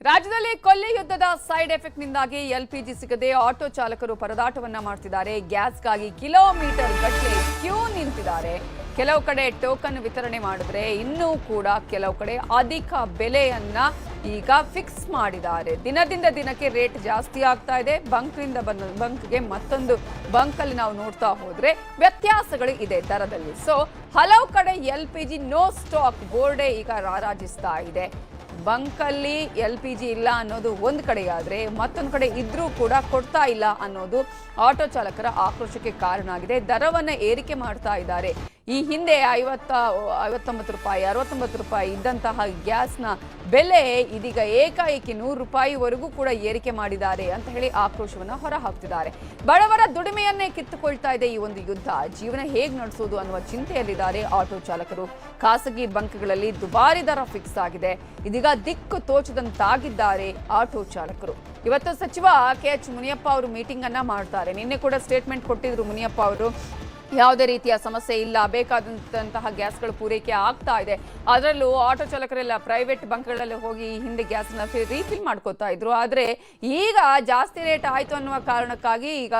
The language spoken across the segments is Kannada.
ರಾಜ್ಯದಲ್ಲಿ ಕೊಲ್ಲಿ ಯುದ್ಧದ ಸೈಡ್ ಎಫೆಕ್ಟ್ ನಿಂದಾಗಿ ಎಲ್ಪಿಜಿ ಸಿಗದೆ ಆಟೋ ಚಾಲಕರು ಪರದಾಟವನ್ನ ಮಾಡ್ತಿದ್ದಾರೆ. ಗ್ಯಾಸ್ಗಾಗಿ ಕಿಲೋಮೀಟರ್ ಗಟ್ಟಲೆ ಕ್ಯೂ ನಿಂತಿದ್ದಾರೆ. ಕೆಲವು ಕಡೆ ಟೋಕನ್ ವಿತರಣೆ ಮಾಡಿದ್ರೆ ಇನ್ನೂ ಕೂಡ ಕೆಲವು ಕಡೆ ಅಧಿಕ ಬೆಲೆಯನ್ನ ಈಗ ಫಿಕ್ಸ್ ಮಾಡಿದ್ದಾರೆ. ದಿನದಿಂದ ದಿನಕ್ಕೆ ರೇಟ್ ಜಾಸ್ತಿ ಆಗ್ತಾ ಇದೆ. ಬಂಕ್ನಿಂದ ಬಂದ ಬಂಕ್ಗೆ ಮತ್ತೊಂದು ಬಂಕಲ್ಲಿ ನಾವು ನೋಡ್ತಾ ಹೋದ್ರೆ ವ್ಯತ್ಯಾಸಗಳು ಇದೆ ದರದಲ್ಲಿ. ಸೊ ಹಲವು ಕಡೆ ಎಲ್ಪಿಜಿ ನೋ ಸ್ಟಾಕ್ ಬೋರ್ಡೇ ಈಗ ರಾರಾಜಿಸ್ತಾ ಇದೆ. ಬಂಕಲ್ಲಿ ಎಲ್ಪಿಜಿ ಇಲ್ಲ ಅನ್ನೋದು ಒಂದು ಕಡೆಯಾದರೆ ಮತ್ತೊಂದು ಕಡೆ ಇದ್ರೂ ಕೂಡ ಕೊಡ್ತಾ ಇಲ್ಲ ಅನ್ನೋದು ಆಟೋ ಚಾಲಕರ ಆಕ್ರೋಶಕ್ಕೆ ಕಾರಣ ಆಗಿದೆ. ದರವನ್ನು ಏರಿಕೆ ಮಾಡ್ತಾ ಇದ್ದಾರೆ. ಈ ಹಿಂದೆ 59 ರೂಪಾಯಿ 69 ರೂಪಾಯಿ ಇದ್ದಂತಹ ಗ್ಯಾಸ್ನ ಬೆಲೆ ಇದೀಗ ಏಕಾಏಕಿ 100 ರೂಪಾಯಿವರೆಗೂ ಕೂಡ ಏರಿಕೆ ಮಾಡಿದ್ದಾರೆ ಅಂತ ಹೇಳಿ ಆಕ್ರೋಶವನ್ನು ಹೊರಹಾಕ್ತಿದ್ದಾರೆ. ಬಡವರ ದುಡಿಮೆಯನ್ನೇ ಕಿತ್ತುಕೊಳ್ತಾ ಇದೆ ಈ ಒಂದು ಯುದ್ಧ. ಜೀವನ ಹೇಗೆ ನಡೆಸೋದು ಅನ್ನುವ ಚಿಂತೆಯಲ್ಲಿದ್ದಾರೆ ಆಟೋ ಚಾಲಕರು. ಖಾಸಗಿ ಬಂಕ್ಗಳಲ್ಲಿ ದುಬಾರಿ ದರ ಫಿಕ್ಸ್ ಆಗಿದೆ. ಇದೀಗ ದಿಕ್ಕು ತೋಚದಂತಾಗಿದ್ದಾರೆ ಆಟೋ ಚಾಲಕರು. ಇವತ್ತು ಸಚಿವ KH ಮುನಿಯಪ್ಪ ಅವರು ಮೀಟಿಂಗ್ ಅನ್ನ ಮಾಡ್ತಾರೆ. ನಿನ್ನೆ ಕೂಡ ಸ್ಟೇಟ್ಮೆಂಟ್ ಕೊಟ್ಟಿದ್ರು ಮುನಿಯಪ್ಪ ಅವರು. ಯಾವುದೇ ರೀತಿಯ ಸಮಸ್ಯೆ ಇಲ್ಲ, ಬೇಕಾದಂತಹ ಗ್ಯಾಸ್ಗಳು ಪೂರೈಕೆ ಆಗ್ತಾ ಇದೆ. ಅದರಲ್ಲೂ ಆಟೋ ಚಾಲಕರೆಲ್ಲ ಪ್ರೈವೇಟ್ ಬಂಕ್ಗಳಲ್ಲಿ ಹೋಗಿ ಹಿಂದೆ ಗ್ಯಾಸ್ನ ರೀಫಿಲ್ ಮಾಡ್ಕೋತಾ ಇದ್ರು. ಆದರೆ ಈಗ ಜಾಸ್ತಿ ರೇಟ್ ಆಯಿತು ಅನ್ನುವ ಕಾರಣಕ್ಕಾಗಿ ಈಗ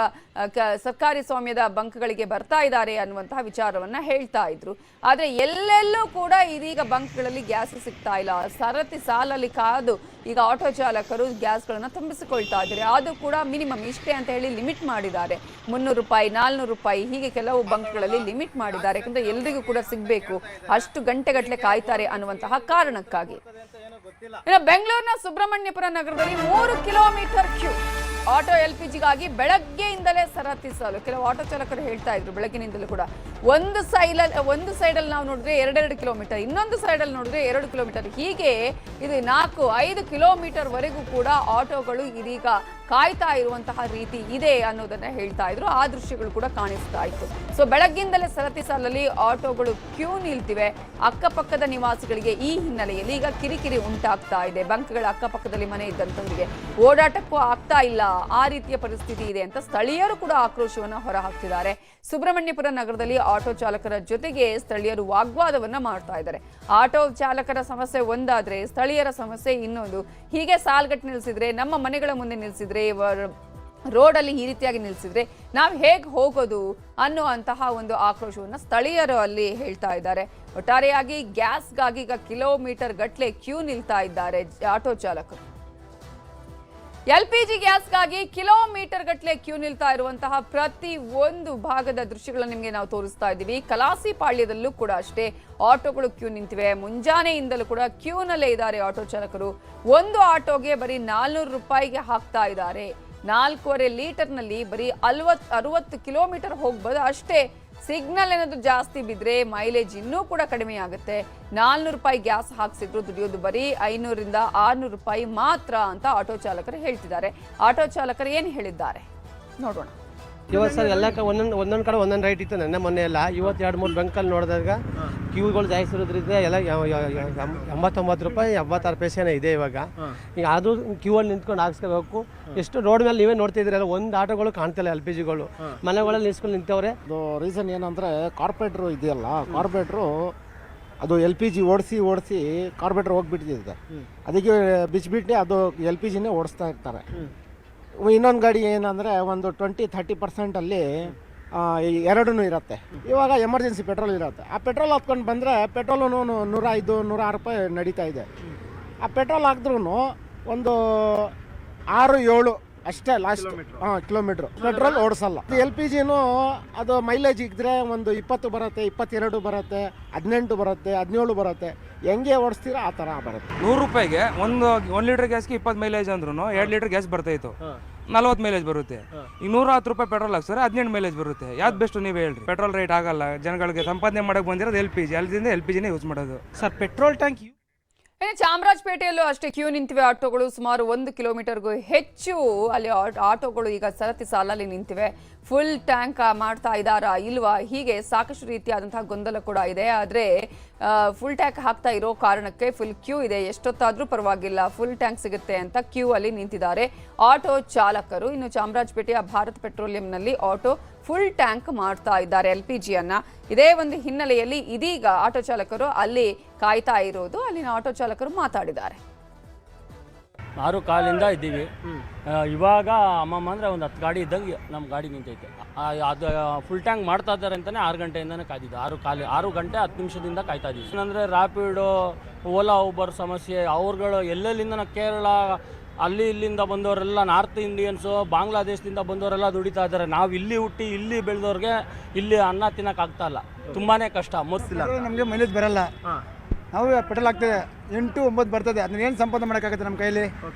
ಸರ್ಕಾರಿ ಸ್ವಾಮ್ಯದ ಬಂಕ್ಗಳಿಗೆ ಬರ್ತಾ ಇದ್ದಾರೆ ಅನ್ನುವಂತಹ ವಿಚಾರವನ್ನ ಹೇಳ್ತಾ ಇದ್ರು. ಆದರೆ ಎಲ್ಲೆಲ್ಲೂ ಕೂಡ ಇದೀಗ ಬಂಕ್ಗಳಲ್ಲಿ ಗ್ಯಾಸ್ ಸಿಗ್ತಾ ಇಲ್ಲ. ಸರತಿ ಸಾಲಲ್ಲಿ ಕಾದು ಈಗ ಆಟೋ ಚಾಲಕರು ಗ್ಯಾಸ್ಗಳನ್ನು ತುಂಬಿಸಿಕೊಳ್ತಾ ಇದ್ದಾರೆ. ಅದು ಕೂಡ ಮಿನಿಮಮ್ ಇಷ್ಟೇ ಅಂತ ಹೇಳಿ ಲಿಮಿಟ್ ಮಾಡಿದ್ದಾರೆ. 300 ರೂಪಾಯಿ 400 ರೂಪಾಯಿ ಹೀಗೆ ಕೆಲವು ಬಂಕ್ಗಳಲ್ಲಿ ಲಿಮಿಟ್ ಮಾಡಿದ್ದಾರೆ. ಯಾಕಂದ್ರೆ ಎಲ್ರಿಗೂ ಕೂಡ ಸಿಗಬೇಕು, ಅಷ್ಟು ಗಂಟೆಗಟ್ಟಲೆ ಕಾಯ್ತಾರೆ ಅನ್ನುವಂತಹ ಕಾರಣಕ್ಕಾಗಿ. ಇನ್ನು ಬೆಂಗಳೂರಿನ ಸುಬ್ರಹ್ಮಣ್ಯಪುರ ನಗರದಲ್ಲಿ 3 ಕಿಲೋಮೀಟರ್ ಕ್ಯೂ ಆಟೋ ಎಲ್ಪಿಜಿಗಾಗಿ ಬೆಳಗ್ಗೆಯಿಂದಲೇ ಸರತಿ ಸಾಲು. ಕೆಲವು ಆಟೋ ಚಾಲಕರು ಹೇಳ್ತಾ ಇದ್ರು ಬೆಳಗ್ಗಿನಿಂದಲೂ ಕೂಡ ಒಂದು ಸೈಡಲ್ಲಿ ನಾವು ನೋಡಿದ್ರೆ 2 ಕಿಲೋಮೀಟರ್, ಇನ್ನೊಂದು ಸೈಡಲ್ಲಿ ನೋಡಿದ್ರೆ 2 ಕಿಲೋಮೀಟರ್, ಹೀಗೆ ಇದು 4-5 ಕಿಲೋಮೀಟರ್ ವರೆಗೂ ಕೂಡ ಆಟೋಗಳು ಇದೀಗ ಕಾಯ್ತಾ ಇರುವಂತಹ ರೀತಿ ಇದೆ ಅನ್ನೋದನ್ನ ಹೇಳ್ತಾ ಇದ್ರು. ಆ ದೃಶ್ಯಗಳು ಕೂಡ ಕಾಣಿಸ್ತಾ ಇತ್ತು. ಸೊ ಬೆಳಗ್ಗಿಂದಲೇ ಸರತಿ ಸಾಲಲ್ಲಿ ಆಟೋಗಳು ಕ್ಯೂ ನಿಲ್ತಿವೆ. ಅಕ್ಕಪಕ್ಕದ ನಿವಾಸಿಗಳಿಗೆ ಈ ಹಿನ್ನೆಲೆಯಲ್ಲಿ ಈಗ ಕಿರಿಕಿರಿ ಉಂಟಾಗ್ತಾ ಇದೆ. ಬಂಕ್ಗಳ ಅಕ್ಕಪಕ್ಕದಲ್ಲಿ ಮನೆ ಇದ್ದಂಥವರಿಗೆ ಓಡಾಟಕ್ಕೂ ಆಗ್ತಾ ಇಲ್ಲ, ಆ ರೀತಿಯ ಪರಿಸ್ಥಿತಿ ಇದೆ ಅಂತ ಸ್ಥಳೀಯರು ಕೂಡ ಆಕ್ರೋಶವನ್ನ ಹೊರಹಾಕ್ತಿದ್ದಾರೆ. ಸುಬ್ರಹ್ಮಣ್ಯಪುರ ನಗರದಲ್ಲಿ ಆಟೋ ಚಾಲಕರ ಜೊತೆಗೆ ಸ್ಥಳೀಯರು ವಾಗ್ವಾದವನ್ನ ಮಾಡ್ತಾ ಇದ್ದಾರೆ. ಆಟೋ ಚಾಲಕರ ಸಮಸ್ಯೆ ಒಂದಾದ್ರೆ ಸ್ಥಳೀಯರ ಸಮಸ್ಯೆ ಇನ್ನೊಂದು. ಹೀಗೆ ಸಾಲ್ಗಟ್ಟು ನಿಲ್ಸಿದ್ರೆ, ನಮ್ಮ ಮನೆಗಳ ಮುಂದೆ ನಿಲ್ಸಿದ್ರೆ, ರೋಡಲ್ಲಿ ಈ ರೀತಿಯಾಗಿ ನಿಲ್ಸಿದ್ರೆ ನಾವು ಹೇಗೆ ಹೋಗೋದು ಅನ್ನುವಂತಹ ಒಂದು ಆಕ್ರೋಶವನ್ನು ಸ್ಥಳೀಯರು ಅಲ್ಲಿ ಹೇಳ್ತಾ ಇದ್ದಾರೆ. ಒಟ್ಟಾರೆಯಾಗಿ ಗ್ಯಾಸ್ಗಾಗಿ ಈಗ ಕಿಲೋಮೀಟರ್ ಗಟ್ಟಲೆ ಕ್ಯೂ ನಿಲ್ತಾ ಇದ್ದಾರೆ ಆಟೋ ಚಾಲಕರು. ಎಲ್ಪಿಜಿ ಗ್ಯಾಸ್ಗಾಗಿ ಕಿಲೋಮೀಟರ್ ಗಟ್ಟಲೆ ಕ್ಯೂ ನಿಲ್ತಾ ಇರುವಂತಹ ಪ್ರತಿ ಒಂದು ಭಾಗದ ದೃಶ್ಯಗಳನ್ನು ನಿಮಗೆ ನಾವು ತೋರಿಸ್ತಾ ಇದ್ದೀವಿ. ಕಲಾಸಿ ಪಾಳ್ಯದಲ್ಲೂ ಕೂಡ ಅಷ್ಟೇ ಆಟೋಗಳು ಕ್ಯೂ ನಿಂತಿವೆ. ಮುಂಜಾನೆಯಿಂದಲೂ ಕೂಡ ಕ್ಯೂನಲ್ಲೇ ಇದ್ದಾರೆ ಆಟೋ ಚಾಲಕರು. ಒಂದು ಆಟೋಗೆ ಬರೀ 400 ರೂಪಾಯಿಗೆ ಹಾಕ್ತಾ ಇದ್ದಾರೆ. 4.5 ಲೀಟರ್ನಲ್ಲಿ ಬರೀ 60 ಕಿಲೋಮೀಟರ್ ಹೋಗ್ಬೋದು ಅಷ್ಟೇ. ಸಿಗ್ನಲ್ ಏನಾದ್ರು ಜಾಸ್ತಿ ಬಿದ್ದರೆ ಮೈಲೇಜ್ ಇನ್ನೂ ಕೂಡ ಕಡಿಮೆ ಆಗುತ್ತೆ. 400 ರೂಪಾಯಿ ಗ್ಯಾಸ್ ಹಾಕ್ಸಿದ್ರು ದುಡಿಯೋದು ಬರೀ 500ರಿಂದ 600 ರೂಪಾಯಿ ಮಾತ್ರ ಅಂತ ಆಟೋ ಚಾಲಕರು ಹೇಳ್ತಿದ್ದಾರೆ. ಆಟೋ ಚಾಲಕರು ಏನು ಹೇಳಿದ್ದಾರೆ ನೋಡೋಣ. ಇವತ್ತು ಸರ್ ಎಲ್ಲ ಒಂದೊಂದು ಕಡೆ ಒಂದೊಂದು ರೈಟ್ ಇತ್ತು. ನನ್ನ ಮೊನ್ನೆ ಎಲ್ಲ ಇವತ್ತು 2-3 ಬಂಕಲ್ಲಿ ನೋಡಿದಾಗ ಕ್ಯೂಗಳು ಜಾಸ್ತಿ ಇರೋದ್ರಿಂದ ಎಲ್ಲ 89 ರೂಪಾಯಿ 76 ಪೈಸೆನೇ ಇದೆ ಇವಾಗ. ಈಗ ಅದು ಕ್ಯೂವಲ್ಲಿ ನಿಂತ್ಕೊಂಡು ಹಾಕ್ಸ್ಕೋಬೇಕು. ಎಷ್ಟು ರೋಡ್ ಮೇಲೆ ನೀವೇ ನೋಡ್ತಿದ್ದೀರಲ್ಲ, ಒಂದು ಆಟೋಗಳು ಕಾಣ್ತಿಲ್ಲ. LPGಗಳು ಮನೆಗಳಲ್ಲಿ ನಿಲ್ಸ್ಕೊಂಡು ನಿಂತವ್ರೆ. ಅದು ರೀಸನ್ ಏನಂದರೆ ಕಾರ್ಪೊರೇಟ್ರು ಇದೆಯಲ್ಲ, ಕಾರ್ಪೊರೇಟ್ರು ಅದು LPG ಓಡಿಸಿ ಕಾರ್ಪೊರೇಟ್ರ್ ಹೋಗ್ಬಿಟ್ಟಿದೆ. ಅದಕ್ಕೆ ಬಿಚ್ಚಿಬಿಟ್ಟು ಅದು LPGನೇ ಓಡಿಸ್ತಾ ಇರ್ತಾರೆ. ಇನ್ನೊಂದು ಗಾಡಿ ಏನಂದರೆ ಒಂದು 20-30% ಎರಡೂ ಇರುತ್ತೆ. ಇವಾಗ ಎಮರ್ಜೆನ್ಸಿ ಪೆಟ್ರೋಲ್ ಇರುತ್ತೆ. ಆ ಪೆಟ್ರೋಲ್ ಹಾಕ್ಕೊಂಡು ಬಂದರೆ ಪೆಟ್ರೋಲು 105-106 ರೂಪಾಯಿ ನಡೀತಾ ಇದೆ. ಆ ಪೆಟ್ರೋಲ್ ಹಾಕಿದ್ರೂ ಒಂದು 6-7 ಅಷ್ಟೇ ಲಾಸ್ಟ್ ಕಿಲೋಮೀಟ್ರ್ ಪೆಟ್ರೋಲ್ ಓಡಿಸಲ್ಲ. LPGನೂ ಅದು ಮೈಲೇಜ್ ಇದ್ದರೆ ಒಂದು 20 ಬರುತ್ತೆ, 22 ಬರುತ್ತೆ, 18 ಬರುತ್ತೆ, 17 ಬರುತ್ತೆ. ಹೆಂಗೆ ಓಡಿಸ್ತೀರಾ ಆ ಥರ ಬರುತ್ತೆ. 100 ರೂಪಾಯಿಗೆ ಒಂದು ಲೀಟರ್ ಗ್ಯಾಸ್ಗೆ 20 ಮೈಲೇಜ್ ಅಂದ್ರೂ 2 ಲೀಟರ್ ಗ್ಯಾಸ್ ಬರ್ತಾಯಿತ್ತು, 40 ಮೈಲೇಜ್ ಬರುತ್ತೆ. ಈಗ 110 ರೂಪಾಯಿ ಪೆಟ್ರೋಲ್ ಹಾಕ್ಸಿದ್ರೆ 18 ಮೈಲೇಜ್ ಬರುತ್ತೆ. ಯಾವ್ದು ಬೆಸ್ಟ್ ನೀವೇ ಹೇಳ್ರಿ. ಪೆಟ್ರೋಲ್ ರೇಟ್ ಆಗಲ್ಲ, ಜನಗಳಿಗೆ ಸಂಪಾದನೆ ಮಾಡಕ್ಕೆ ಬಂದಿರೋದು LPG, ಅಲ್ಲಿಂದ LPGನೇ ಯೂಸ್ ಮಾಡೋದು ಸರ್. ಪೆಟ್ರೋಲ್ ಟ್ಯಾಂಕ್ ಚಾಮರಾಜಪೇಟೆಯಲ್ಲೂ ಅಷ್ಟೇ ಕ್ಯೂ ನಿಂತಿವೆ ಆಟೋಗಳು. ಸುಮಾರು 1 ಕಿಲೋಮೀಟರ್ಗೂ ಹೆಚ್ಚು ಅಲ್ಲಿ ಆಟೋಗಳು ಈಗ ಸರತಿ ಸಾಲಲ್ಲಿ ನಿಂತಿವೆ. ಫುಲ್ ಟ್ಯಾಂಕ್ ಮಾಡ್ತಾ ಇದ್ದಾರಾ ಇಲ್ವಾ, ಹೀಗೆ ಸಾಕಷ್ಟು ರೀತಿಯಾದಂತಹ ಗೊಂದಲ ಕೂಡ ಇದೆ. ಆದರೆ ಫುಲ್ ಟ್ಯಾಂಕ್ ಹಾಕ್ತಾ ಇರೋ ಕಾರಣಕ್ಕೆ ಫುಲ್ ಕ್ಯೂ ಇದೆ. ಎಷ್ಟೊತ್ತಾದರೂ ಪರವಾಗಿಲ್ಲ, ಫುಲ್ ಟ್ಯಾಂಕ್ ಸಿಗುತ್ತೆ ಅಂತ ಕ್ಯೂ ಅಲ್ಲಿ ನಿಂತಿದ್ದಾರೆ ಆಟೋ ಚಾಲಕರು. ಇನ್ನು ಚಾಮರಾಜಪೇಟೆಯ ಭಾರತ್ ಪೆಟ್ರೋಲಿಯಂನಲ್ಲಿ ಆಟೋ ಫುಲ್ ಟ್ಯಾಂಕ್ ಮಾಡ್ತಾ ಇದ್ದಾರೆ LPGಯನ್ನ. ಇದೇ ಒಂದು ಹಿನ್ನೆಲೆಯಲ್ಲಿ ಇದೀಗ ಆಟೋ ಚಾಲಕರು ಅಲ್ಲಿ ಕಾಯ್ತಾ ಇರೋದು. ಅಲ್ಲಿನ ಆಟೋ ಚಾಲಕರು ಮಾತಾಡಿದ್ದಾರೆ. 6 ಕಾಲಿಂದ ಇದ್ದೀವಿ. ಇವಾಗ ಅಮ್ಮಮ್ಮ ಅಂದರೆ ಒಂದು 10 ಗಾಡಿ ಇದ್ದಂಗೆ ನಮ್ಮ ಗಾಡಿ ನಿಂತೈತೆ. ಅದು ಫುಲ್ ಟ್ಯಾಂಕ್ ಮಾಡ್ತಾ ಇದ್ದಾರೆ ಅಂತಲೇ 6 ಗಂಟೆಯಿಂದನೇ ಕಾಯ್ದಿದ್ದು. 6 ಗಂಟೆ 10 ನಿಮಿಷದಿಂದ ಕಾಯ್ತಾ ಇದ್ದೀವಿ. ಏನಂದರೆ ರ್ಯಾಪಿಡೋ, ಓಲಾ, ಊಬರ್ ಸಮಸ್ಯೆ ಅವ್ರುಗಳು ಎಲ್ಲೆಲ್ಲಿಂದ ಕೇರಳ ಅಲ್ಲಿ ಇಲ್ಲಿಂದ ಬಂದವರೆಲ್ಲ, ನಾರ್ತ್ ಇಂಡಿಯನ್ಸು, ಬಾಂಗ್ಲಾದೇಶದಿಂದ ಬಂದವರೆಲ್ಲ ದುಡಿತಾ ಇದ್ದಾರೆ. ನಾವು ಇಲ್ಲಿ ಹುಟ್ಟಿ ಇಲ್ಲಿ ಬೆಳೆದವ್ರಿಗೆ ಇಲ್ಲಿ ಅನ್ನ ತಿನ್ನೋಕ್ಕಾಗ್ತಾ ಇಲ್ಲ, ತುಂಬಾ ಕಷ್ಟ. ಮೊದಲಿಲ್ಲ ನಮಗೆ ಮೈಲೇಜ್ ಬರಲ್ಲ, ನಾವು ಪೆಟ್ರೋಲ್ ಆಗ್ತದೆ 8-9 ಬರ್ತದೆ. ಅದನ್ನ ಏನು ಸಂಪಾದನೆ ಮಾಡೋಕ್ಕಾಗುತ್ತೆ ನಮ್ಮ ಕೈಲಿ?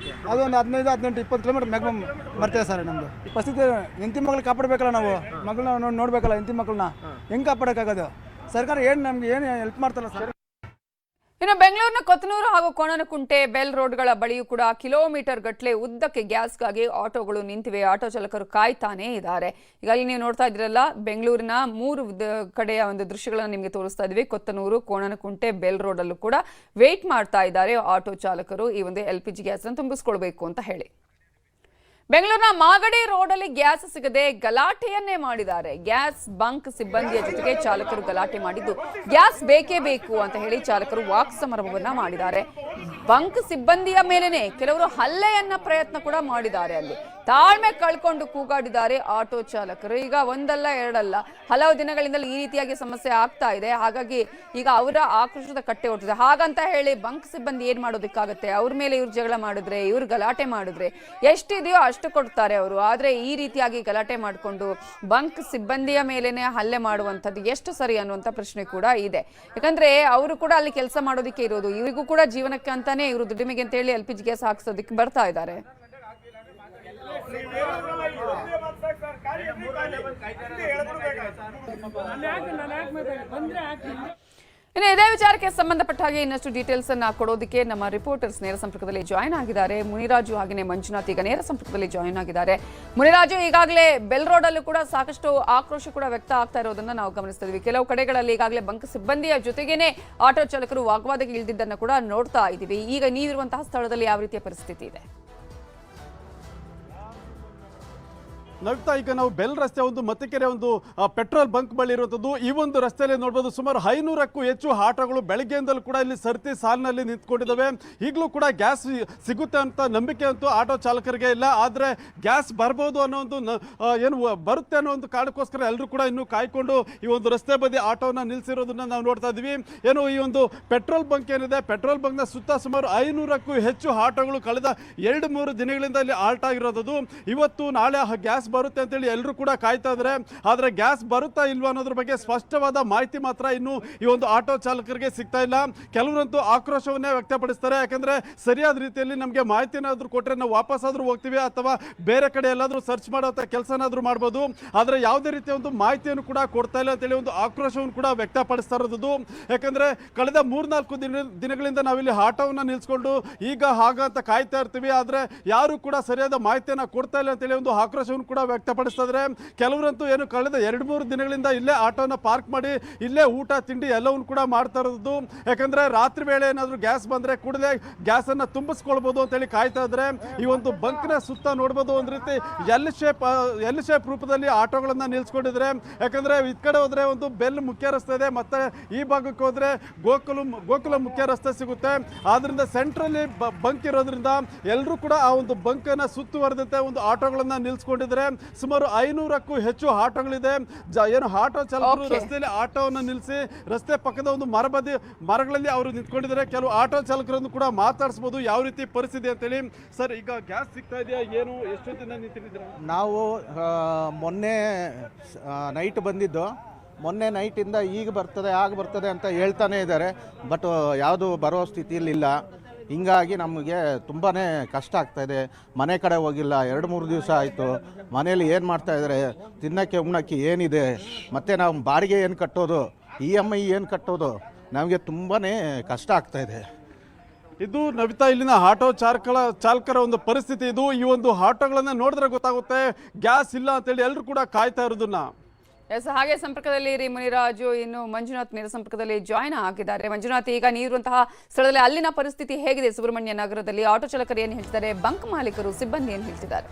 ಅದು ಒಂದು 15-18-20 ಕಿಲೋಮೀಟರ್ ಮ್ಯಾಕ್ಸಿಮಮ್ ಬರ್ತದೆ ಸರ್. ನಮ್ಮದು ಪರಿಸ್ಥಿತಿ ಹೆಂಡತಿ ಮಕ್ಳು ಕಾಪಾಡಬೇಕಲ್ಲ, ನಾವು ಮಗಳನ್ನ ನೋಡಬೇಕಲ್ಲ. ಹೆಂಡತಿ ಮಕ್ಕಳನ್ನ ಹೆಂಗೆ ಕಾಪಾಡೋಕ್ಕಾಗೋದು? ಸರ್ಕಾರ ಏನು ನಮ್ಗೆ ಏನು ಹೆಲ್ಪ್ ಮಾಡ್ತಾರಲ್ಲ ಸರ್. ಇನ್ನು ಬೆಂಗಳೂರಿನ ಕೊತ್ತನೂರು ಹಾಗೂ ಕೋಣನಕುಂಟೆ ಬೆಲ್ ರೋಡ್ಗಳ ಬಳಿಯೂ ಕೂಡ ಕಿಲೋಮೀಟರ್ ಗಟ್ಟಲೆ ಉದ್ದಕ್ಕೆ ಗ್ಯಾಸ್ಗಾಗಿ ಆಟೋಗಳು ನಿಂತಿವೆ. ಆಟೋ ಚಾಲಕರು ಕಾಯ್ತಾನೇ ಇದ್ದಾರೆ. ಈಗಾಗಲೇ ನೀವು ನೋಡ್ತಾ ಇದ್ರಲ್ಲ, ಬೆಂಗಳೂರಿನ 3 ಕಡೆಯ ಒಂದು ದೃಶ್ಯಗಳನ್ನು ನಿಮಗೆ ತೋರಿಸ್ತಾ ಇದ್ವಿ. ಕೊತ್ತನೂರು, ಕೋಣನಕುಂಟೆ, ಬೆಲ್ ರೋಡ್ ಅಲ್ಲೂ ಕೂಡ ವೇಟ್ ಮಾಡ್ತಾ ಇದ್ದಾರೆ ಆಟೋ ಚಾಲಕರು ಈ ಒಂದು LPG ಗ್ಯಾಸ್ ಅನ್ನು ತುಂಬಿಸ್ಕೊಳ್ಬೇಕು ಅಂತ ಹೇಳಿ. ಬೆಂಗಳೂರಿನ ಮಾಗಡಿ ರೋಡಲ್ಲಿ ಗ್ಯಾಸ್ ಸಿಗದೆ ಗಲಾಟೆಯನ್ನೇ ಮಾಡಿದ್ದಾರೆ. ಗ್ಯಾಸ್ ಬಂಕ್ ಸಿಬ್ಬಂದಿಯ ಜೊತೆಗೆ ಚಾಲಕರು ಗಲಾಟೆ ಮಾಡಿದ್ದು ಗ್ಯಾಸ್ ಬೇಕೇ ಬೇಕು ಅಂತ ಹೇಳಿ ಚಾಲಕರು ವಾಕ್ ಸಮರವನ್ನ ಮಾಡಿದ್ದಾರೆ. ಬಂಕ್ ಸಿಬ್ಬಂದಿಯ ಮೇಲೇನೆ ಕೆಲವರು ಹಲ್ಲೆಯನ್ನ ಪ್ರಯತ್ನ ಕೂಡ ಮಾಡಿದ್ದಾರೆ. ಅಲ್ಲಿ ತಾಳ್ಮೆ ಕಳ್ಕೊಂಡು ಕೂಗಾಡಿದ್ದಾರೆ ಆಟೋ ಚಾಲಕರು. ಈಗ ಒಂದಲ್ಲ ಎರಡಲ್ಲ ಹಲವು ದಿನಗಳಿಂದಲೂ ಈ ರೀತಿಯಾಗಿ ಸಮಸ್ಯೆ ಆಗ್ತಾ ಇದೆ. ಹಾಗಾಗಿ ಈಗ ಅವರ ಆಕ್ರೋಶದ ಕಟ್ಟೆ ಹೊರಟಿದೆ. ಹಾಗಂತ ಹೇಳಿ ಬಂಕ್ ಸಿಬ್ಬಂದಿ ಏನ್ ಮಾಡೋದಕ್ಕಾಗತ್ತೆ? ಅವ್ರ ಮೇಲೆ ಇವ್ರು ಜಗಳ ಮಾಡಿದ್ರೆ, ಇವ್ರು ಗಲಾಟೆ ಮಾಡಿದ್ರೆ ಎಷ್ಟಿದೆಯೋ ಅಷ್ಟು ಕೊಡ್ತಾರೆ ಅವರು. ಆದ್ರೆ ಈ ರೀತಿಯಾಗಿ ಗಲಾಟೆ ಮಾಡಿಕೊಂಡು ಬಂಕ್ ಸಿಬ್ಬಂದಿಯ ಮೇಲೇನೆ ಹಲ್ಲೆ ಮಾಡುವಂಥದ್ದು ಎಷ್ಟು ಸರಿ ಅನ್ನುವಂಥ ಪ್ರಶ್ನೆ ಕೂಡ ಇದೆ. ಯಾಕಂದ್ರೆ ಅವರು ಕೂಡ ಅಲ್ಲಿ ಕೆಲಸ ಮಾಡೋದಕ್ಕೆ ಇರೋದು, ಇವರಿಗೂ ಕೂಡ ಜೀವನಕ್ಕೆ ಅಂತಾನೆ ಇವರು ದುಡಿಮೆಗೆ ಅಂತ ಹೇಳಿ LPG ಗ್ಯಾಸ್ ಹಾಕ್ಸೋದಕ್ಕೆ ಬರ್ತಾ ಇದ್ದಾರೆ. ಇನ್ನು ಇದೇ ವಿಚಾರಕ್ಕೆ ಸಂಬಂಧಪಟ್ಟ ಹಾಗೆ ಇನ್ನಷ್ಟು ಡೀಟೇಲ್ಸ್ ಅನ್ನ ಕೊಡೋದಕ್ಕೆ ನಮ್ಮ ರಿಪೋರ್ಟರ್ಸ್ ನೇರ ಸಂಪರ್ಕದಲ್ಲಿ ಜಾಯಿನ್ ಆಗಿದ್ದಾರೆ. ಮುನಿರಾಜು ಹಾಗೆಯೇ ಮಂಜುನಾಥ್ ಈಗ ನೇರ ಸಂಪರ್ಕದಲ್ಲಿ ಜಾಯಿನ್ ಆಗಿದ್ದಾರೆ. ಮುನಿರಾಜು, ಈಗಾಗಲೇ ಬೆಲ್ ರೋಡ್ ಅಲ್ಲೂ ಕೂಡ ಸಾಕಷ್ಟು ಆಕ್ರೋಶ ಕೂಡ ವ್ಯಕ್ತ ಆಗ್ತಾ ಇರೋದನ್ನ ನಾವು ಗಮನಿಸ್ತಾ ಇದ್ವಿ. ಕೆಲವು ಕಡೆಗಳಲ್ಲಿ ಈಗಾಗಲೇ ಬಂಕ್ ಸಿಬ್ಬಂದಿಯ ಜೊತೆಗೇನೆ ಆಟೋ ಚಾಲಕರು ವಾಗ್ವಾದಕ್ಕೆ ಇಳಿದಿದ್ದನ್ನು ಕೂಡ ನೋಡ್ತಾ ಇದ್ದೀವಿ. ಈಗ ನೀವಿರುವಂತಹ ಸ್ಥಳದಲ್ಲಿ ಯಾವ ರೀತಿಯ ಪರಿಸ್ಥಿತಿ ಇದೆ? ನವಿತಾ, ಈಗ ನಾವು ಬೆಲ್ ರಸ್ತೆ ಒಂದು ಮತ್ತಿಕೆರೆ ಒಂದು ಪೆಟ್ರೋಲ್ ಬಂಕ್ ಬಳಿ ಇರುವಂಥದ್ದು. ಈ ಒಂದು ರಸ್ತೆಯಲ್ಲಿ ನೋಡ್ಬೋದು ಸುಮಾರು 500ಕ್ಕೂ ಹೆಚ್ಚು ಆಟೋಗಳು ಬೆಳಗ್ಗೆಯಿಂದಲೂ ಕೂಡ ಇಲ್ಲಿ ಸರತಿ ಸಾಲಿನಲ್ಲಿ ನಿಂತ್ಕೊಂಡಿದ್ದಾವೆ. ಈಗಲೂ ಕೂಡ ಗ್ಯಾಸ್ ಸಿಗುತ್ತೆ ಅಂತ ನಂಬಿಕೆ ಅಂತೂ ಆಟೋ ಚಾಲಕರಿಗೆ ಇಲ್ಲ. ಆದರೆ ಗ್ಯಾಸ್ ಬರ್ಬೋದು ಅನ್ನೋ ಒಂದು ಏನು ಬರುತ್ತೆ ಅನ್ನೋ ಒಂದು ಕಾರಣಕ್ಕೋಸ್ಕರ ಎಲ್ಲರೂ ಕೂಡ ಇನ್ನೂ ಕಾಯ್ಕೊಂಡು ಈ ಒಂದು ರಸ್ತೆ ಬದಿ ಆಟೋನ ನಿಲ್ಲಿಸಿರೋದನ್ನ ನಾವು ನೋಡ್ತಾ ಇದ್ವಿ. ಏನು ಈ ಒಂದು ಪೆಟ್ರೋಲ್ ಬಂಕ್ ಏನಿದೆ, ಪೆಟ್ರೋಲ್ ಬಂಕ್ನ ಸುತ್ತ ಸುಮಾರು 500ಕ್ಕೂ ಹೆಚ್ಚು ಆಟೋಗಳು ಕಳೆದ 2-3 ದಿನಗಳಿಂದ ಇಲ್ಲಿ ಆಲ್ಟ್ ಆಗಿರೋದು. ಇವತ್ತು ನಾಳೆ ಗ್ಯಾಸ್ ಬರುತ್ತೆ ಅಂತೇಳಿ ಎಲ್ಲರೂ ಕೂಡ ಕಾಯ್ತಾ ಇದ್ದಾರೆ. ಆದರೆ ಗ್ಯಾಸ್ ಬರುತ್ತಾ ಇಲ್ವಾ ಅನ್ನೋದ್ರ ಬಗ್ಗೆ ಸ್ಪಷ್ಟವಾದ ಮಾಹಿತಿ ಮಾತ್ರ ಇನ್ನು ಈ ಒಂದು ಆಟೋ ಚಾಲಕರಿಗೆ ಸಿಗ್ತಾ ಇಲ್ಲ. ಕೆಲವರಂತೂ ಆಕ್ರೋಶವನ್ನೇ ವ್ಯಕ್ತಪಡಿಸ್ತಾರೆ. ಯಾಕಂದ್ರೆ ಸರಿಯಾದ ರೀತಿಯಲ್ಲಿ ನಮಗೆ ಮಾಹಿತಿನಾದ್ರೂ ಕೊಟ್ಟರೆ ನಾವು ವಾಪಸ್ಸಾದ್ರೂ ಹೋಗ್ತೀವಿ ಅಥವಾ ಬೇರೆ ಕಡೆ ಎಲ್ಲಾದ್ರೂ ಸರ್ಚ್ ಮಾಡೋಂಥ ಕೆಲಸನಾದ್ರೂ ಮಾಡ್ಬೋದು. ಆದರೆ ಯಾವುದೇ ರೀತಿಯ ಒಂದು ಮಾಹಿತಿಯನ್ನು ಕೂಡ ಕೊಡ್ತಾ ಇಲ್ಲ ಅಂತೇಳಿ ಒಂದು ಆಕ್ರೋಶವನ್ನು ಕೂಡ ವ್ಯಕ್ತಪಡಿಸ್ತಾ ಇರೋದು. ಯಾಕಂದ್ರೆ ಕಳೆದ 3-4 ದಿನಗಳಿಂದ ನಾವಿಲ್ಲಿ ಆಟೋವನ್ನ ನಿಲ್ಸ್ಕೊಂಡು ಈಗ ಹಾಗಂತ ಕಾಯ್ತಾ ಇರ್ತೀವಿ. ಆದರೆ ಯಾರು ಕೂಡ ಸರಿಯಾದ ಮಾಹಿತಿಯನ್ನು ಕೊಡ್ತಾ ಇಲ್ಲ ಅಂತೇಳಿ ಒಂದು ಆಕ್ರೋಶವನ್ನು ಕೂಡ ವ್ಯಕ್ತಪಡಿಸ್ತಾ ಇದ್ದಾರೆ. ಕೆಲವರಂತೂ ಏನು ಕಳೆದ 2-3 ದಿನಗಳಿಂದ ಇಲ್ಲೇ ಆಟೋನ ಪಾರ್ಕ್ ಮಾಡಿ ಇಲ್ಲೇ ಊಟ ತಿಂಡಿ ಎಲ್ಲವನ್ನು ಕೂಡ ಮಾಡ್ತಾ ಇರೋದು. ಯಾಕಂದ್ರೆ ರಾತ್ರಿ ವೇಳೆ ಏನಾದರೂ ಗ್ಯಾಸ್ ಬಂದ್ರೆ ಕೂಡಲೇ ಗ್ಯಾಸ್ ಅನ್ನ ತುಂಬಿಸ್ಕೊಳ್ಬಹುದು ಅಂತೇಳಿ ಕಾಯ್ತಾ ಇದ್ರೆ ಈ ಒಂದು ಬಂಕ್ನ ಸುತ್ತ ನೋಡ್ಬೋದು ಒಂದು ರೀತಿ ಎಲ್ ಶೇಪ್ ರೂಪದಲ್ಲಿ ಆಟೋಗಳನ್ನ ನಿಲ್ಸ್ಕೊಂಡಿದ್ರೆ. ಯಾಕಂದ್ರೆ ಈ ಕಡೆ ಹೋದ್ರೆ ಒಂದು ಬೆಲ್ ಮುಖ್ಯ ರಸ್ತೆ ಇದೆ, ಮತ್ತೆ ಈ ಭಾಗಕ್ಕೆ ಹೋದ್ರೆ ಗೋಕುಲ ಮುಖ್ಯ ರಸ್ತೆ ಸಿಗುತ್ತೆ. ಆದ್ರಿಂದ ಸೆಂಟ್ರಲ್ಲಿ ಬಂಕ್ ಇರೋದ್ರಿಂದ ಎಲ್ಲರೂ ಕೂಡ ಆ ಒಂದು ಬಂಕನ್ನ ಸುತ್ತುವರೆದಂತೆ ಒಂದು ಆಟೋಗಳನ್ನ ನಿಲ್ಸ್ಕೊಂಡಿದ್ರೆ. ಸುಮಾರು 500ಕ್ಕೂ ಹೆಚ್ಚು ಆಟೋಗಳಿದೆ. ಏನು ಆಟೋ ಚಾಲಕರು ರಸ್ತೆಯಲ್ಲಿ ಆಟೋವನ್ನು ನಿಲ್ಲಿಸಿ ರಸ್ತೆ ಪಕ್ಕದ ಒಂದು ಮರಗಳಲ್ಲಿ ಅವರು ನಿಂತ್ಕೊಂಡಿದ್ದಾರೆ. ಕೆಲವು ಆಟೋ ಚಾಲಕರನ್ನು ಕೂಡ ಮಾತಾಡಿಸ್ಬೋದು ಯಾವ ರೀತಿ ಪರಿಸ್ಥಿತಿ ಅಂತೇಳಿ. ಸರ್, ಈಗ ಗ್ಯಾಸ್ ಸಿಗ್ತಾ ಇದೆಯಾ? ಏನು ಎಷ್ಟೊತ್ತಿಂದ ನಿಂತಿದ್ದೀರಾ? ನಾವು ಮೊನ್ನೆ ನೈಟ್ ಬಂದಿದ್ದು, ಮೊನ್ನೆ ನೈಟಿಂದ ಈಗ ಬರ್ತದೆ ಅಂತ ಹೇಳ್ತಾನೆ ಇದ್ದಾರೆ. ಬಟ್ ಯಾವುದು ಬರೋ ಸ್ಥಿತಿಯಲ್ಲಿಲ್ಲ. ಹಿಂಗಾಗಿ ನಮಗೆ ತುಂಬಾ ಕಷ್ಟ ಆಗ್ತಾಯಿದೆ. ಮನೆ ಕಡೆ ಹೋಗಿಲ್ಲ, 2-3 ದಿವಸ ಆಯಿತು. ಮನೇಲಿ ಏನು ಮಾಡ್ತಾಯಿದ್ದಾರೆ, ತಿನ್ನೋಕ್ಕೆ ಉಣ್ಣೋಕ್ಕೆ ಏನಿದೆ, ಮತ್ತು ನಾವು ಬಾಡಿಗೆ ಏನು ಕಟ್ಟೋದು, EMI ಏನು ಕಟ್ಟೋದು, ನಮಗೆ ತುಂಬಾ ಕಷ್ಟ ಆಗ್ತಾಯಿದೆ. ಇದು ನವಿತಾ ಇಲ್ಲಿನ ಆಟೋ ಚಾಲಕರ ಒಂದು ಪರಿಸ್ಥಿತಿ ಇದು. ಈ ಒಂದು ಆಟೋಗಳನ್ನು ನೋಡಿದ್ರೆ ಗೊತ್ತಾಗುತ್ತೆ ಗ್ಯಾಸ್ ಇಲ್ಲ ಅಂತೇಳಿ ಎಲ್ಲರೂ ಕೂಡ ಕಾಯ್ತಾ ಇರೋದನ್ನ. ಎಸ್, ಹಾಗೆ ಸಂಪರ್ಕದಲ್ಲಿ ಇರಿ ಮುನಿರಾಜು. ಇನ್ನು ಮಂಜುನಾಥ್ ನೇರ ಸಂಪರ್ಕದಲ್ಲಿ ಜಾಯ್ನ್ ಆಗಿದ್ದಾರೆ. ಮಂಜುನಾಥ್, ಈಗ ನೀವಿರುವಂತಹ ಸ್ಥಳದಲ್ಲಿ ಅಲ್ಲಿನ ಪರಿಸ್ಥಿತಿ ಹೇಗಿದೆ? ಸುಬ್ರಹ್ಮಣ್ಯ ನಗರದಲ್ಲಿ ಆಟೋ ಚಾಲಕರು ಏನು ಹೇಳ್ತಿದ್ದಾರೆ, ಬಂಕ್ ಮಾಲೀಕರು, ಸಿಬ್ಬಂದಿ ಏನು ಹೇಳ್ತಿದ್ದಾರೆ?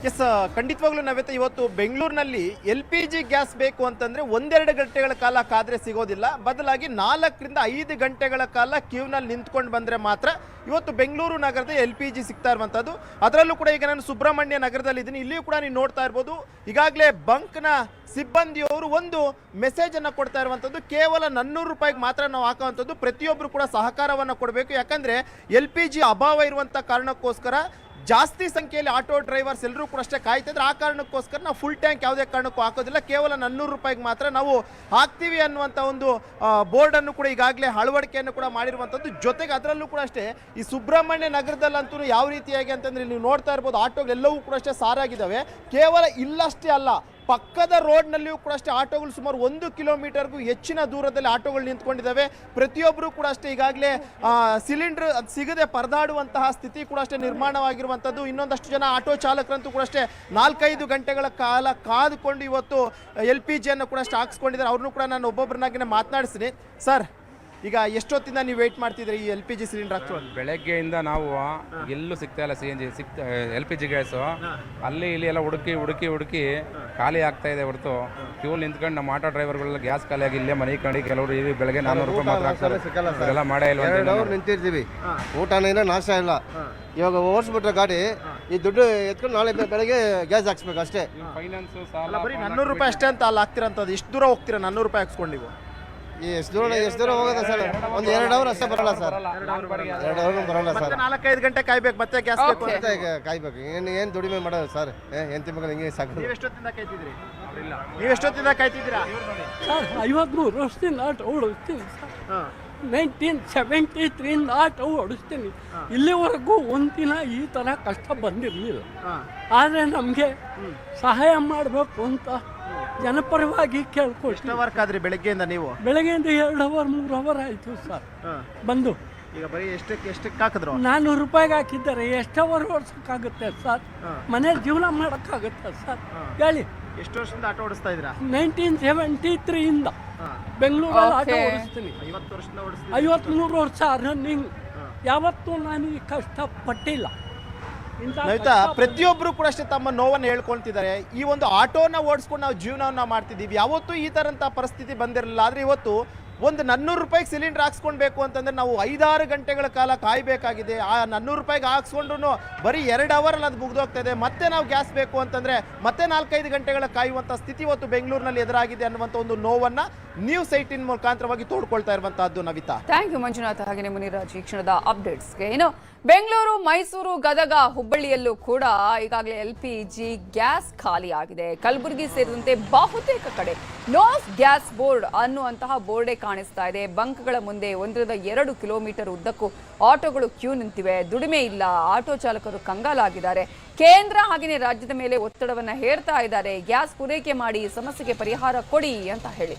ಎಸ್, ಖಂಡಿತವಾಗ್ಲೂ ನಾವಿತ್ತು ಇವತ್ತು ಬೆಂಗಳೂರಿನಲ್ಲಿ LPG ಗ್ಯಾಸ್ ಬೇಕು ಅಂತಂದರೆ 1-2 ಗಂಟೆಗಳ ಕಾಲ ಕಾದರೆ ಸಿಗೋದಿಲ್ಲ, ಬದಲಾಗಿ 4ರಿಂದ 5 ಗಂಟೆಗಳ ಕಾಲ ಕ್ಯೂನಲ್ಲಿ ನಿಂತ್ಕೊಂಡು ಬಂದರೆ ಮಾತ್ರ ಇವತ್ತು ಬೆಂಗಳೂರು ನಗರದ LPG ಸಿಗ್ತಾ ಇರುವಂಥದ್ದು. ಅದರಲ್ಲೂ ಕೂಡ ಈಗ ನಾನು ಸುಬ್ರಹ್ಮಣ್ಯ ನಗರದಲ್ಲಿದ್ದೀನಿ, ಇಲ್ಲಿಯೂ ಕೂಡ ನೀವು ನೋಡ್ತಾ ಇರ್ಬೋದು, ಈಗಾಗಲೇ ಬಂಕ್ನ ಸಿಬ್ಬಂದಿಯವರು ಒಂದು ಮೆಸೇಜನ್ನು ಕೊಡ್ತಾ ಇರುವಂಥದ್ದು. ಕೇವಲ 400 ರೂಪಾಯಿಗೆ ಮಾತ್ರ ನಾವು ಹಾಕುವಂಥದ್ದು, ಪ್ರತಿಯೊಬ್ಬರು ಕೂಡ ಸಹಕಾರವನ್ನು ಕೊಡಬೇಕು. ಯಾಕಂದರೆ LPG ಅಭಾವ ಇರುವಂಥ ಕಾರಣಕ್ಕೋಸ್ಕರ ಜಾಸ್ತಿ ಸಂಖ್ಯೆಯಲ್ಲಿ ಆಟೋ ಡ್ರೈವರ್ಸ್ ಎಲ್ಲರೂ ಕೂಡ ಅಷ್ಟೇ ಕಾಯ್ತಿದ್ರೆ, ಆ ಕಾರಣಕ್ಕೋಸ್ಕರ ನಾವು ಫುಲ್ ಟ್ಯಾಂಕ್ ಯಾವುದೇ ಕಾರಣಕ್ಕೂ ಹಾಕೋದಿಲ್ಲ, ಕೇವಲ 400 ರೂಪಾಯಿಗೆ ಮಾತ್ರ ನಾವು ಹಾಕ್ತೀವಿ ಅನ್ನುವಂಥ ಒಂದು ಬೋರ್ಡನ್ನು ಕೂಡ ಈಗಾಗಲೇ ಅಳವಡಿಕೆಯನ್ನು ಕೂಡ ಮಾಡಿರುವಂಥದ್ದು. ಜೊತೆಗೆ ಅದರಲ್ಲೂ ಕೂಡ ಅಷ್ಟೇ ಈ ಸುಬ್ರಹ್ಮಣ್ಯ ನಗರದಲ್ಲಂತೂ ಯಾವ ರೀತಿಯಾಗಿ ಅಂತಂದರೆ ನೀವು ನೋಡ್ತಾ ಇರ್ಬೋದು, ಆಟೋಗಳೆಲ್ಲವೂ ಕೂಡ ಅಷ್ಟೇ ಸಾರಾಗಿದ್ದಾವೆ. ಕೇವಲ ಇಲ್ಲಷ್ಟೇ ಅಲ್ಲ, ಪಕ್ಕದ ರೋಡ್ನಲ್ಲಿಯೂ ಕೂಡ ಅಷ್ಟೇ ಆಟೋಗಳು ಸುಮಾರು 1 ಕಿಲೋಮೀಟರ್ಗೂ ಹೆಚ್ಚಿನ ದೂರದಲ್ಲಿ ಆಟೋಗಳು ನಿಂತ್ಕೊಂಡಿದ್ದಾವೆ. ಪ್ರತಿಯೊಬ್ಬರು ಕೂಡ ಅಷ್ಟೇ ಈಗಾಗಲೇ ಸಿಲಿಂಡರ್ ಸಿಗದೆ ಪರದಾಡುವಂತಹ ಸ್ಥಿತಿ ಕೂಡ ಅಷ್ಟೇ ನಿರ್ಮಾಣವಾಗಿರುವಂಥದ್ದು. ಇನ್ನೊಂದಷ್ಟು ಜನ ಆಟೋ ಚಾಲಕರಂತೂ ಕೂಡ ಅಷ್ಟೇ 4-5 ಗಂಟೆಗಳ ಕಾಲ ಕಾದುಕೊಂಡು ಇವತ್ತು LPGಯನ್ನು ಕೂಡ ಅಷ್ಟೇ ಹಾಕ್ಸ್ಕೊಂಡಿದ್ದಾರೆ. ಅವ್ರನ್ನೂ ಕೂಡ ನಾನು ಒಬ್ಬೊಬ್ಬರನ್ನಾಗಿನೇ ಮಾತನಾಡಿಸ್ತೀನಿ. ಸರ್, ಈಗ ಎಷ್ಟೊತ್ತಿಂದ ನೀವು ವೆಯ್ಟ್ ಮಾಡ್ತಿದ್ರಿ ಈ LPG ಸಿಲಿಂಡರ್ ಹಾಕ್ಸ್ಕೊಂಡು? ಬೆಳಗ್ಗೆಯಿಂದ ನಾವು ಎಲ್ಲೂ ಸಿಗ್ತಾ ಇಲ್ಲ, CNG LPG ಗ್ಯಾಸು ಅಲ್ಲಿ ಇಲ್ಲಿ ಎಲ್ಲ ಹುಡುಕಿ ಖಾಲಿ ಆಗ್ತಾ ಇದೆ ಹೊರತು ಕ್ಯೂ ನಿಂತ್ಕೊಂಡು ನಮ್ಮ ಆಟೋ ಡ್ರೈವರ್ಗಳೆಲ್ಲ ಗ್ಯಾಸ್ ಖಾಲಿ ಆಗಿ ಇಲ್ಲೇ ಮನೆ ಕಂಡು ಕೆಲವರು ಈ ಬೆಳಗ್ಗೆ 400 ರೂಪಾಯಿ ಮಾತ್ರ ಹಾಕ್ತಾರೆ, ಇದೆಲ್ಲ ಮಾಡೇ ಇಲ್ಲ. 2 ಅವರ್ ನಿಂತಿರ್ತೀವಿ, ಊಟನೇ ಇಲ್ಲ, ನಾಷ್ಟ ಇಲ್ಲ. ಇವಾಗ ಓಡಿಸ್ಬಿಟ್ರೆ ಗಾಡಿ, ಈ ದುಡ್ಡು ಎತ್ಕೊಂಡು ನಾಳೆ ಬೆಳಗ್ಗೆ ಗ್ಯಾಸ್ ಹಾಕ್ಸ್ಬೇಕು ಅಷ್ಟೇ. ಫೈನಾನ್ಸು ಸಾಲ ಬರೀ 400 ರೂಪಾಯಿ ಅಷ್ಟೇ ಅಂತ ಅಲ್ಲಿ ಹಾಕ್ತಿರಂಥದ್ದು. ಎಷ್ಟು ದೂರ ಹೋಗ್ತೀರಾ 400 ರೂಪಾಯಿ ಹಾಕ್ಸ್ಕೊಂಡು ನೀವು? ಎಷ್ಟು ದೂರ ಹೋಗೋದ ಸರ್? ಒಂದು 2 ಅವರ್ ಅಷ್ಟೇ ಬರಲ್ಲ ಸರ್, 2 ಅವರ್ ಬರಲ್ಲ ಸರ್. 4-5 ಗಂಟೆ ಕಾಯ್ಬೇಕು, ಮತ್ತೆ ಗ್ಯಾಸ್ ಬೇಕು ಅಂತ. ಮತ್ತೆ ಕಾಯ್ಬೇಕು. ಏನು ದುಡಿಮೆ ಮಾಡೋದು ಸರ್? ಹೆಂಡತಿ ಮಗನ ಹಿಂಗೆ ಸಾಕು. ನೀವು ಎಷ್ಟೊತ್ತಿಂದ ಕಾಯ್ತಿದ್ರಿ? ನೀವು ಎಷ್ಟೊತ್ತಿಂದ ಕಾಯ್ತಿದ್ದೀರಾ? ಸರ್ 53 ವರ್ಷದಿಂದ ಆಟೋ ಓಡಿಸ್ತೀನಿ ಸರ್. 1973 ಆಟೋ ಓಡಿಸ್ತೀನಿ. ಇಲ್ಲಿವರೆಗೂ ಒಂದಿನ ಈ ಥರ ಕಷ್ಟ ಬಂದಿರಲಿಲ್ಲ. ಆದರೆ ನಮಗೆ ಸಹಾಯ ಮಾಡಬೇಕು ಅಂತ ಜನಪರವಾಗಿ ಕೇಳ್ಕೊಳ್ತೀವಿ. ಎಷ್ಟು ವರ್ಕ್ ಆದ್ರಿ ಬೆಳಗ್ಗೆಯಿಂದ ನೀವು? ಬೆಳಗ್ಗೆಯಿಂದ 2 ಅವರ್ 3 ಅವರ್ ಆಯಿತು ಸರ್ ಬಂದು. ಈಗ ಬರೀ ಎಷ್ಟಕ್ಕೆ ಹಾಕಿದ್ರು? 400 ರೂಪಾಯಿಗೆ ಹಾಕಿದ್ದಾರೆ. ಎಷ್ಟು ಅವರ್ ಓಡಿಸೋಕ್ಕಾಗುತ್ತೆ ಸರ್? ಮನೆ ಜೀವನ ಮಾಡೋಕ್ಕಾಗುತ್ತೆ ಸರ್? ಹೇಳಿ. ಎಷ್ಟು ವರ್ಷದಿಂದ ಆಟೋ ಓಡಿಸ್ತಾ ಇದ್ದೀರಾ? 1973 ಬೆಂಗಳೂರಲ್ಲಿ ಆಟೋ ಓಡಿಸ್ತೀನಿ. 50 ವರ್ಷದಿಂದ ಓಡಿಸ್ತೀನಿ. 53 ವರ್ಷ ರನ್ನಿಂಗ್. ಯಾವತ್ತೂ ನಾನು ಈ ಕಷ್ಟ ಪಟ್ಟಿಲ್ಲ. ಆಯ್ತಾ? ಪ್ರತಿಯೊಬ್ಬರು ಕೂಡ ಅಷ್ಟೇ ತಮ್ಮ ನೋವನ್ನು ಹೇಳ್ಕೊಳ್ತಿದ್ದಾರೆ. ಈ ಒಂದು ಆಟೋನ ಓಡಿಸ್ಕೊಂಡು ನಾವು ಜೀವನವನ್ನು ಮಾಡ್ತಿದ್ದೀವಿ. ಯಾವತ್ತೂ ಈ ಥರಂಥ ಪರಿಸ್ಥಿತಿ ಬಂದಿರಲಿಲ್ಲ. ಆದರೆ ಇವತ್ತು ಒಂದು 400 ರೂಪಾಯಿಗೆ ಸಿಲಿಂಡರ್ ಹಾಕ್ಸ್ಕೊಳ್ಬೇಕು ಅಂತಂದರೆ ನಾವು 5-6 ಗಂಟೆಗಳ ಕಾಲ ಕಾಯಬೇಕಾಗಿದೆ. ಆ 400 ರೂಪಾಯಿಗೆ ಹಾಕ್ಸ್ಕೊಂಡ್ರು ಬರೀ 2 ಅವರಲ್ಲಿ ಅದು ಮುಗಿದೋಗ್ತಾ ಇದೆ. ಮತ್ತೆ ನಾವು ಗ್ಯಾಸ್ ಬೇಕು ಅಂತಂದರೆ ಮತ್ತೆ 4-5 ಗಂಟೆಗಳ ಕಾಯುವಂಥ ಸ್ಥಿತಿ ಇವತ್ತು ಬೆಂಗಳೂರಿನಲ್ಲಿ ಎದುರಾಗಿದೆ ಅನ್ನುವಂಥ ಒಂದು ನೋವನ್ನು ನ್ಯೂಸ್ 18 ಮುಖಾಂತರವಾಗಿ ತೋಡ್ಕೊಳ್ತಾ ಇರುವಂತಹದ್ದು. Navitha, thank you Manjunath. ಹಾಗೆಯೇ ಮುನಿರಾಜ್ ಈ ಕ್ಷಣದ ಅಪ್ಡೇಟ್ಸ್ಗೆ. ಇನ್ನು ಬೆಂಗಳೂರು, ಮೈಸೂರು, ಗದಗ, ಹುಬ್ಬಳ್ಳಿಯಲ್ಲೂ ಕೂಡ ಈಗಾಗಲೇ LPG ಗ್ಯಾಸ್ ಖಾಲಿ ಆಗಿದೆ. ಕಲಬುರಗಿ ಸೇರಿದಂತೆ ಬಹುತೇಕ ಕಡೆ ನೋ ಗ್ಯಾಸ್ ಬೋರ್ಡ್ ಅನ್ನುವಂತಹ ಬೋರ್ಡೇ ಕಾಣಿಸ್ತಾ ಇದೆ. ಬಂಕ್ಗಳ ಮುಂದೆ 1-2 ಕಿಲೋಮೀಟರ್ ಉದ್ದಕ್ಕೂ ಆಟೋಗಳು ಕ್ಯೂ ನಿಂತಿವೆ. ದುಡಿಮೆ ಇಲ್ಲ, ಆಟೋ ಚಾಲಕರು ಕಂಗಾಲಾಗಿದ್ದಾರೆ. ಕೇಂದ್ರ ಹಾಗೆಯೇ ರಾಜ್ಯದ ಮೇಲೆ ಒತ್ತಡವನ್ನು ಹೇರ್ತಾ ಇದ್ದಾರೆ. ಗ್ಯಾಸ್ ಪೂರೈಕೆ ಮಾಡಿ, ಸಮಸ್ಯೆಗೆ ಪರಿಹಾರ ಕೊಡಿ ಅಂತ ಹೇಳಿ.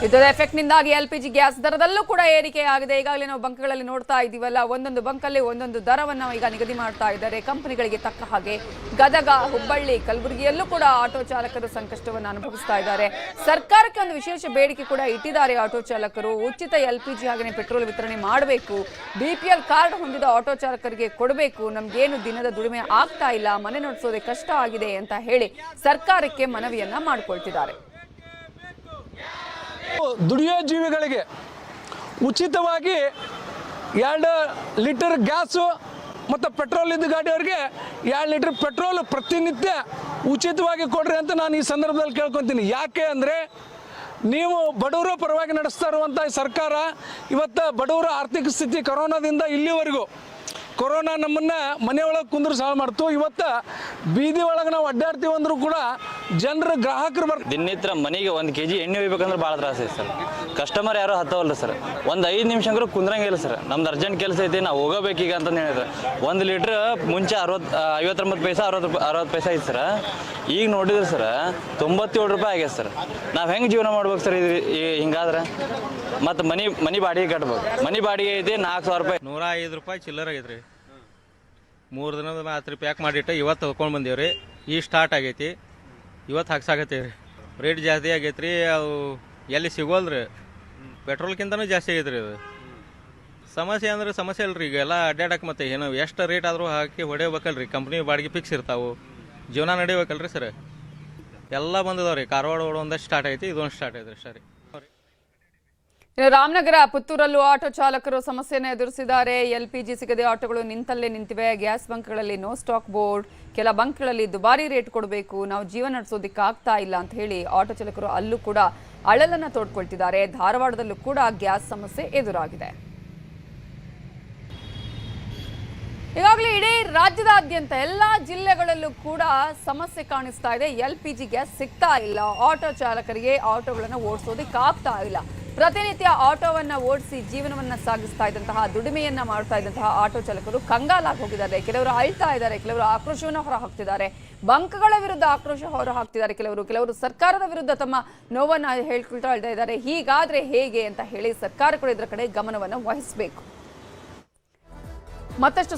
ಯುದ್ಧದ ಎಫೆಕ್ಟ್ನಿಂದಾಗಿ LPG ಗ್ಯಾಸ್ ದರದಲ್ಲೂ ಕೂಡ ಏರಿಕೆಯಾಗಿದೆ. ಈಗಾಗಲೇ ನಾವು ಬಂಕ್ಗಳಲ್ಲಿ ನೋಡ್ತಾ ಇದ್ದೀವಲ್ಲ, ಒಂದೊಂದು ಬಂಕಲ್ಲಿ ಒಂದೊಂದು ದರವನ್ನು ಈಗ ನಿಗದಿ ಮಾಡ್ತಾ ಇದ್ದಾರೆ ಕಂಪನಿಗಳಿಗೆ ತಕ್ಕ ಹಾಗೆ. ಗದಗ, ಹುಬ್ಬಳ್ಳಿ, ಕಲಬುರಗಿಯಲ್ಲೂ ಕೂಡ ಆಟೋ ಚಾಲಕರು ಸಂಕಷ್ಟವನ್ನು ಅನುಭವಿಸ್ತಾ ಇದ್ದಾರೆ. ಸರ್ಕಾರಕ್ಕೆ ಒಂದು ವಿಶೇಷ ಬೇಡಿಕೆ ಕೂಡ ಇಟ್ಟಿದ್ದಾರೆ ಆಟೋ ಚಾಲಕರು. ಉಚಿತ LPG ಹಾಗೆಯೇ ಪೆಟ್ರೋಲ್ ವಿತರಣೆ ಮಾಡಬೇಕು, BPL ಕಾರ್ಡ್ ಹೊಂದಿದ ಆಟೋ ಚಾಲಕರಿಗೆ ಕೊಡಬೇಕು. ನಮ್ಗೇನು ದಿನದ ದುಡಿಮೆ ಆಗ್ತಾ ಇಲ್ಲ, ಮನೆ ನಡೆಸೋದೇ ಕಷ್ಟ ಆಗಿದೆ ಅಂತ ಹೇಳಿ ಸರ್ಕಾರಕ್ಕೆ ಮನವಿಯನ್ನ ಮಾಡಿಕೊಳ್ತಿದ್ದಾರೆ. ದುಡಿಯೋ ಜೀವಿಗಳಿಗೆ ಉಚಿತವಾಗಿ 2 ಲೀಟರ್ ಗ್ಯಾಸು ಮತ್ತು ಪೆಟ್ರೋಲ್ ಇದ್ದ ಗಾಡಿಯವರಿಗೆ 2 ಲೀಟರ್ ಪೆಟ್ರೋಲ್ ಪ್ರತಿನಿತ್ಯ ಉಚಿತವಾಗಿ ಕೊಡ್ರಿ ಅಂತ ನಾನು ಈ ಸಂದರ್ಭದಲ್ಲಿ ಕೇಳ್ಕೊತೀನಿ. ಯಾಕೆ ಅಂದರೆ ನೀವು ಬಡವರ ಪರವಾಗಿ ನಡೆಸ್ತಾ ಇರುವಂಥ ಸರ್ಕಾರ ಇವತ್ತು ಬಡವರ ಆರ್ಥಿಕ ಸ್ಥಿತಿ ಕೊರೋನಾದಿಂದ ಇಲ್ಲಿವರೆಗೂ ಕೊರೋನಾ ನಮ್ಮನ್ನು ಮನೆಯೊಳಗೆ ಕುಂದ್ರಿಸಿ ಹಾಳು ಮಾಡ್ತು. ಇವತ್ತು ಬೀದಿ ಒಳಗೆ ನಾವು ಅಡ್ಡಾಡ್ತೀವಿ ಅಂದರೂ ಕೂಡ ಜನರು ಗ್ರಾಹಕರು ದಿನನಿತ್ಯ ಮನೆಗೆ 1 kg ಎಣ್ಣೆ ಒಯ್ಬೇಕಂದ್ರೆ ಭಾಳ ತ್ರಾಸ ಐತೆ ಸರ್. ಕಸ್ಟಮರ್ ಯಾರು ಹತ್ತವಲ್ಲ ಸರ್. ಒಂದು 5 ನಿಮಿಷ ಅಂದ್ರೂ ಕುಂದ್ರಂಗಿಲ್ಲ ಸರ್. ನಮ್ದು ಅರ್ಜೆಂಟ್ ಕೆಲಸ ಐತಿ, ನಾವು ಹೋಗಬೇಕೀಗ ಅಂತಂದು ಹೇಳಿದ್ರೆ 1 ಲೀಟ್ರ್ ಮುಂಚೆ 59 ಪೈಸೆ 60 ಪೈಸೆ ಐತೆ ಸರ್. ಈಗ ನೋಡಿದ್ರೆ ಸರ್ 97 ರೂಪಾಯಿ ಆಗ್ಯದ ಸರ್. ನಾವು ಹೆಂಗೆ ಜೀವನ ಮಾಡ್ಬೇಕು ಸರ್ ಇದು ಹಿಂಗಾದ್ರೆ? ಮತ್ತು ಮನೆ ಬಾಡಿಗೆ ಕಟ್ಬೇಕು. ಮನೆ ಬಾಡಿಗೆ ಐತಿ 4,000 ರೂಪಾಯಿ. 105 ರೂಪಾಯಿ ಚಿಲ್ಲರ್ ಆಗೈತೆ ರೀ. 3 ದಿನದ ಮಾತ್ರ ಪ್ಯಾಕ್ ಮಾಡಿಟ್ಟು ಇವತ್ತು ತೊಗೊಂಡು ಬಂದೇವ್ರಿ. ಈಗ ಸ್ಟಾರ್ಟ್ ಆಗೈತಿ, ಇವತ್ತು ಹಾಕ್ಸಾಕತ್ತೀವಿ ರೀ. ರೇಟ್ ಜಾಸ್ತಿ ಆಗೈತೆ ರೀ. ಅವು ಎಲ್ಲಿ ಸಿಗೋಲ್ರಿ. ಪೆಟ್ರೋಲ್ಗಿಂತನೂ ಜಾಸ್ತಿ ಆಗೈತೆ ರೀ ಅದು. ಸಮಸ್ಯೆ ಅಂದ್ರೆ ಸಮಸ್ಯೆ ಅಲ್ರಿ, ಈಗ ಎಲ್ಲ ಅಡ್ಡಾಡಕ್ಕೆ ಮತ್ತೆ ಏನು ಎಷ್ಟು ರೇಟ್ ಆದರೂ ಹಾಕಿ ಹೊಡೆಯಬೇಕಲ್ರಿ. ಕಂಪ್ನಿ ಬಾಡಿಗೆ ಫಿಕ್ಸ್ ಇರ್ತಾವೆ, ಜೀವನ ನಡಿಬೇಕಲ್ರಿ ಸರ್. ಎಲ್ಲ ಬಂದದವ್ರಿ. ಕಾರವಾರ ಒಂದಷ್ಟು ಸ್ಟಾರ್ಟ್ ಐತಿ, ಇದೊಂದು ಸ್ಟಾರ್ಟ್ ಐತ್ರಿ ಅಷ್ಟೇ ರೀ. ಇನ್ನು ರಾಮನಗರ, ಪುತ್ತೂರಲ್ಲೂ ಆಟೋ ಚಾಲಕರು ಸಮಸ್ಯೆಯನ್ನು ಎದುರಿಸಿದ್ದಾರೆ. LPG ಸಿಗದೆ ಆಟೋಗಳು ನಿಂತಲ್ಲೇ ನಿಂತಿವೆ. ಗ್ಯಾಸ್ ಬಂಕ್ಗಳಲ್ಲಿ ನೋ ಸ್ಟಾಕ್ ಬೋರ್ಡ್, ಕೆಲ ಬಂಕ್ಗಳಲ್ಲಿ ದುಬಾರಿ ರೇಟ್ ಕೊಡಬೇಕು, ನಾವು ಜೀವನ ನಡೆಸೋದಕ್ಕೆ ಆಗ್ತಾ ಇಲ್ಲ ಅಂತ ಹೇಳಿ ಆಟೋ ಚಾಲಕರು ಅಲ್ಲೂ ಕೂಡ ಅಳಲನ್ನ ತೋಡ್ಕೊಳ್ತಿದ್ದಾರೆ. ಧಾರವಾಡದಲ್ಲೂ ಕೂಡ ಗ್ಯಾಸ್ ಸಮಸ್ಯೆ ಎದುರಾಗಿದೆ. ಈಗಾಗಲೇ ಇಡೀ ರಾಜ್ಯದಾದ್ಯಂತ ಎಲ್ಲ ಜಿಲ್ಲೆಗಳಲ್ಲೂ ಕೂಡ ಸಮಸ್ಯೆ ಕಾಣಿಸ್ತಾ ಇದೆ. LPG ಗ್ಯಾಸ್ ಸಿಗ್ತಾ ಇಲ್ಲ. ಆಟೋ ಚಾಲಕರಿಗೆ ಆಟೋಗಳನ್ನು ಓಡಿಸೋದಕ್ಕೆ ಆಗ್ತಾ ಇಲ್ಲ. ಪ್ರತಿನಿತ್ಯ ಆಟೋವನ್ನ ಓಡಿಸಿ ಜೀವನವನ್ನ ಸಾಗಿಸ್ತಾ ಇದ್ದಂತಹ, ದುಡಿಮೆಯನ್ನ ಮಾಡ್ತಾ ಇದ್ದಂತಹ ಆಟೋ ಚಾಲಕರು ಕಂಗಾಲಾಗಿ ಹೋಗಿದ್ದಾರೆ. ಕೆಲವರು ಅಳ್ತಾ ಇದ್ದಾರೆ, ಕೆಲವರು ಆಕ್ರೋಶವನ್ನು ಹೊರ ಹಾಕ್ತಿದ್ದಾರೆ. ಬಂಕ್ಗಳ ವಿರುದ್ಧ ಆಕ್ರೋಶ ಹೊರ ಹಾಕ್ತಿದ್ದಾರೆ. ಕೆಲವರು ಸರ್ಕಾರದ ವಿರುದ್ಧ ತಮ್ಮ ನೋವನ್ನ ಹೇಳ್ಕೊಳ್ತಾ ಇದ್ದಾರೆ. ಹೀಗಾದ್ರೆ ಹೇಗೆ ಅಂತ ಹೇಳಿ ಸರ್ಕಾರ ಕೂಡ ಇದರ ಕಡೆ ಗಮನವನ್ನು ವಹಿಸಬೇಕು. ಮತ್ತಷ್ಟು